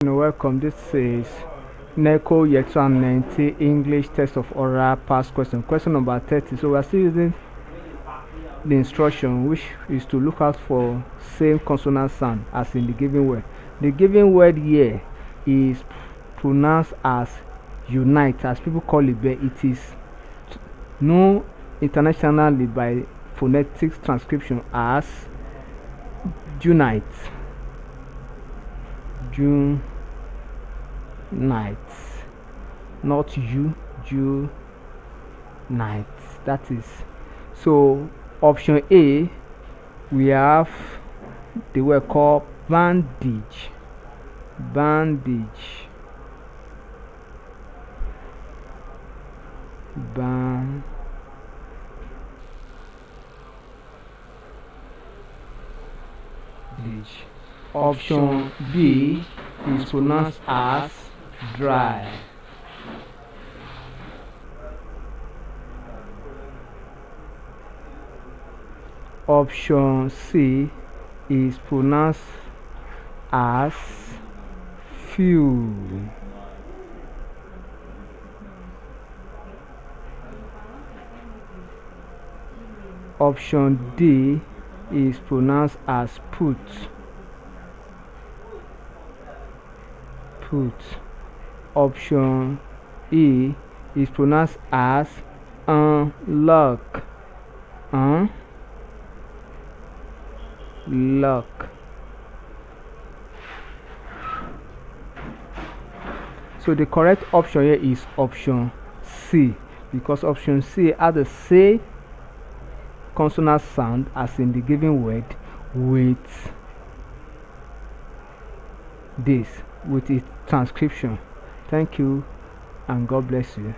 Welcome. This is Neco year 2019 English test of oral past question. Question number 30. So we are still using the instruction, which is to look out for same consonant sound as in the given word. The given word here is pronounced as unite, as people call it, but it is known internationally by phonetic transcription as unite. Unite, not unite. That is so. Option A, we have the word called bandage. Bandage. Option B is pronounced as dry. Option C is pronounced as fuel. Option D is pronounced as put. Option E is pronounced as unlock. So the correct option here is option C, because option C has the same consonant sound as in the given word with its transcription. Thank you and God bless you.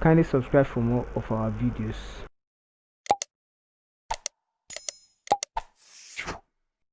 Kindly subscribe for more of our videos.